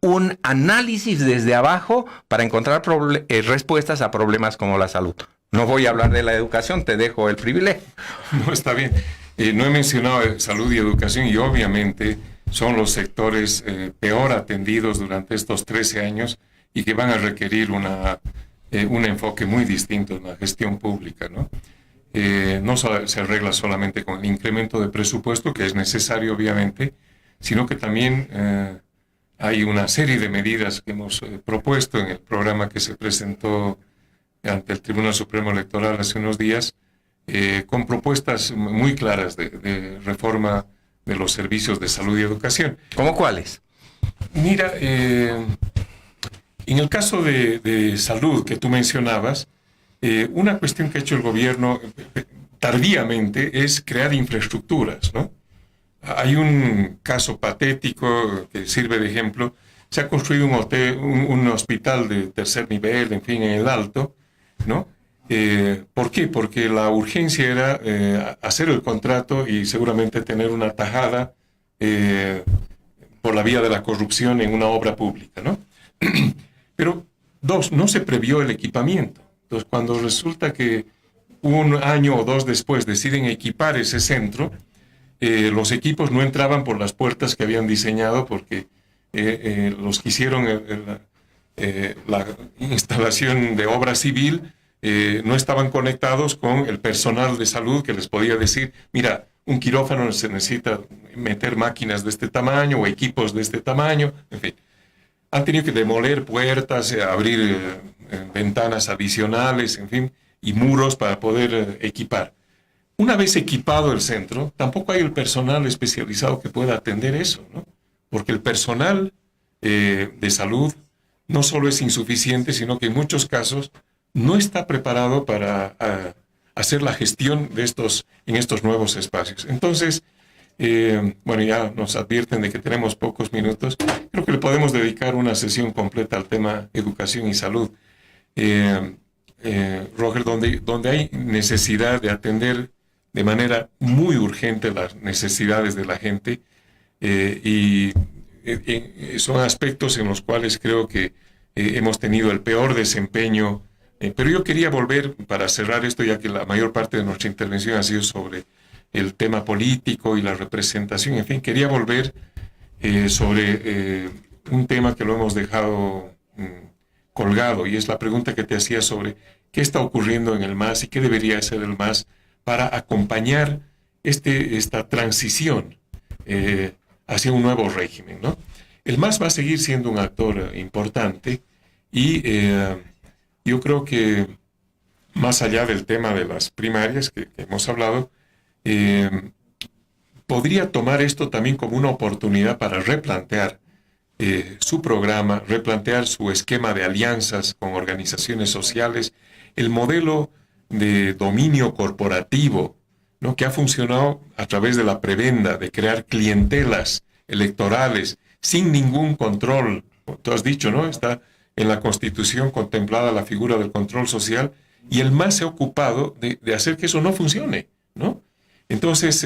un análisis desde abajo para encontrar respuestas a problemas como la salud. No voy a hablar de la educación, te dejo el privilegio. No, está bien. No he mencionado salud y educación, y obviamente son los sectores peor atendidos durante estos 13 años y que van a requerir un enfoque muy distinto en la gestión pública, ¿no? No se arregla solamente con el incremento de presupuesto, que es necesario obviamente, sino que también hay una serie de medidas que hemos propuesto en el programa que se presentó ante el Tribunal Supremo Electoral hace unos días, con propuestas muy claras de reforma de los servicios de salud y educación. ¿Cómo cuáles? Mira, en el caso de salud que tú mencionabas, una cuestión que ha hecho el gobierno tardíamente es crear infraestructuras, ¿no? Hay un caso patético que sirve de ejemplo. Se ha construido un hospital de tercer nivel, en fin, en el Alto, ¿no? ¿Por qué? Porque la urgencia era hacer el contrato y seguramente tener una tajada por la vía de la corrupción en una obra pública, ¿no? Pero, dos, no se previó el equipamiento. Entonces, cuando resulta que un año o dos después deciden equipar ese centro, los equipos no entraban por las puertas que habían diseñado, porque los que hicieron la instalación de obra civil no estaban conectados con el personal de salud que les podía decir, mira, un quirófano se necesita meter máquinas de este tamaño o equipos de este tamaño, en fin. Han tenido que demoler puertas, abrir ventanas adicionales, en fin, y muros para poder equipar. Una vez equipado el centro, tampoco hay el personal especializado que pueda atender eso, ¿no? Porque el personal de salud no solo es insuficiente, sino que en muchos casos no está preparado para hacer la gestión en estos nuevos espacios. Entonces, bueno, ya nos advierten de que tenemos pocos minutos. Creo que le podemos dedicar una sesión completa al tema educación y salud. Roger, donde hay necesidad de atender de manera muy urgente las necesidades de la gente, y son aspectos en los cuales creo que hemos tenido el peor desempeño. Pero yo quería volver, para cerrar esto, ya que la mayor parte de nuestra intervención ha sido sobre el tema político y la representación, en fin, quería volver sobre un tema que lo hemos dejado colgado, y es la pregunta que te hacía sobre qué está ocurriendo en el MAS y qué debería hacer el MAS para acompañar esta transición hacia un nuevo régimen, ¿no? El MAS va a seguir siendo un actor importante, y yo creo que más allá del tema de las primarias que hemos hablado, podría tomar esto también como una oportunidad para replantear su programa, replantear su esquema de alianzas con organizaciones sociales, el modelo de dominio corporativo, ¿no?, que ha funcionado a través de la prebenda, de crear clientelas electorales sin ningún control. Tú has dicho, ¿no? Está en la Constitución contemplada la figura del control social, y el MAS se ha ocupado de hacer que eso no funcione, ¿no? Entonces,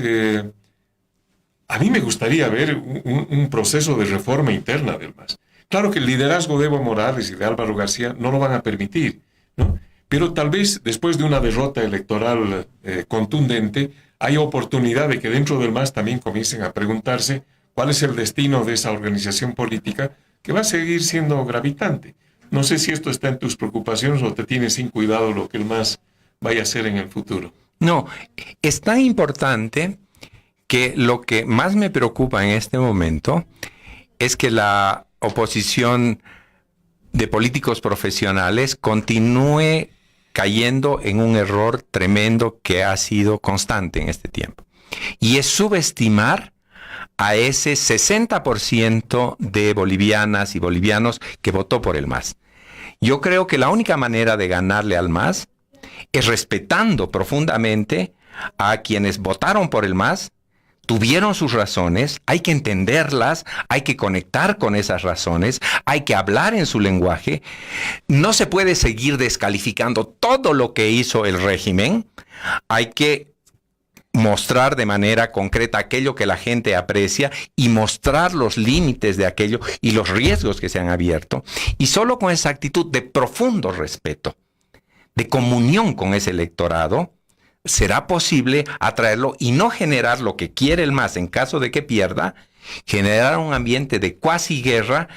a mí me gustaría ver un proceso de reforma interna del MAS. Claro que el liderazgo de Evo Morales y de Álvaro García no lo van a permitir, ¿no? Pero tal vez después de una derrota electoral contundente, hay oportunidad de que dentro del MAS también comiencen a preguntarse cuál es el destino de esa organización política que va a seguir siendo gravitante. No sé si esto está en tus preocupaciones o te tiene sin cuidado lo que el MAS vaya a hacer en el futuro. No, es tan importante que lo que más me preocupa en este momento es que la oposición de políticos profesionales continúe cayendo en un error tremendo que ha sido constante en este tiempo. Y es subestimar a ese 60% de bolivianas y bolivianos que votó por el MAS. Yo creo que la única manera de ganarle al MAS es respetando profundamente a quienes votaron por el MAS, tuvieron sus razones, hay que entenderlas, hay que conectar con esas razones, hay que hablar en su lenguaje. No se puede seguir descalificando todo lo que hizo el régimen, hay que mostrar de manera concreta aquello que la gente aprecia y mostrar los límites de aquello y los riesgos que se han abierto. Y solo con esa actitud de profundo respeto, de comunión con ese electorado, será posible atraerlo y no generar lo que quiere el MAS en caso de que pierda, generar un ambiente de cuasi guerra,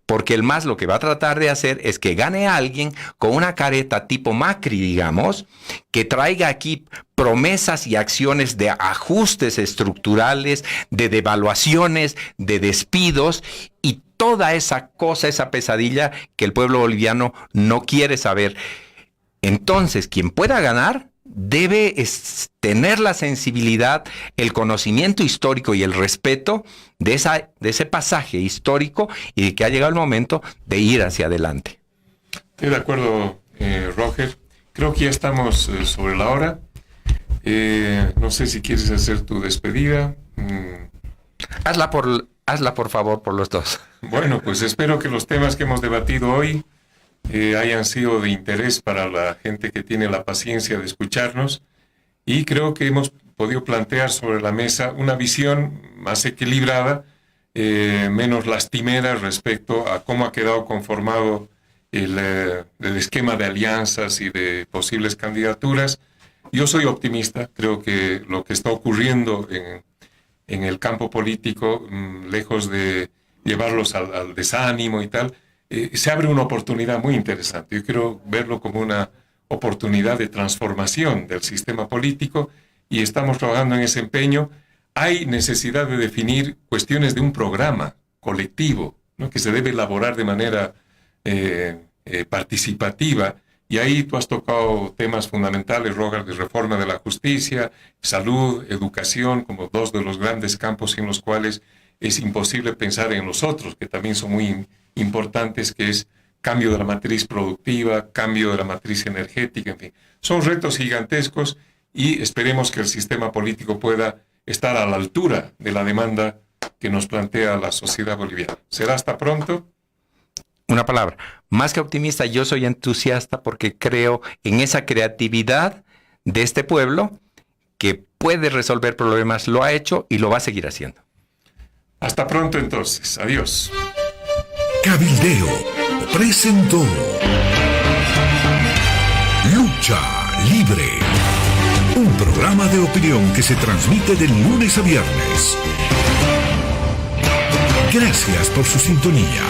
porque el MAS lo que va a tratar de hacer es que gane a alguien con una careta tipo Macri, digamos, que traiga aquí promesas y acciones de ajustes estructurales, de devaluaciones, de despidos y toda esa cosa, esa pesadilla que el pueblo boliviano no quiere saber. Entonces, quien pueda ganar debe tener la sensibilidad, el conocimiento histórico y el respeto de ese pasaje histórico y de que ha llegado el momento de ir hacia adelante. Estoy de acuerdo, Roger. Creo que ya estamos sobre la hora. No sé si quieres hacer tu despedida. Hazla por favor por los dos. Bueno, pues espero que los temas que hemos debatido hoy hayan sido de interés para la gente que tiene la paciencia de escucharnos, y creo que hemos podido plantear sobre la mesa una visión más equilibrada, menos lastimera respecto a cómo ha quedado conformado el esquema de alianzas y de posibles candidaturas. Yo soy optimista, creo que lo que está ocurriendo en el campo político, lejos de llevarlos al desánimo y tal, se abre una oportunidad muy interesante. Yo quiero verlo como una oportunidad de transformación del sistema político y estamos trabajando en ese empeño. Hay necesidad de definir cuestiones de un programa colectivo, ¿no?, que se debe elaborar de manera participativa, y ahí tú has tocado temas fundamentales, Roger, de reforma de la justicia, salud, educación, como dos de los grandes campos en los cuales es imposible pensar en los otros, que también son muy importantes, que es cambio de la matriz productiva, cambio de la matriz energética, en fin. Son retos gigantescos y esperemos que el sistema político pueda estar a la altura de la demanda que nos plantea la sociedad boliviana. ¿Será hasta pronto? Una palabra, más que optimista, yo soy entusiasta porque creo en esa creatividad de este pueblo que puede resolver problemas, lo ha hecho y lo va a seguir haciendo. Hasta pronto entonces, adiós. Cabildeo presentó Lucha Libre, un programa de opinión que se transmite de lunes a viernes. Gracias por su sintonía.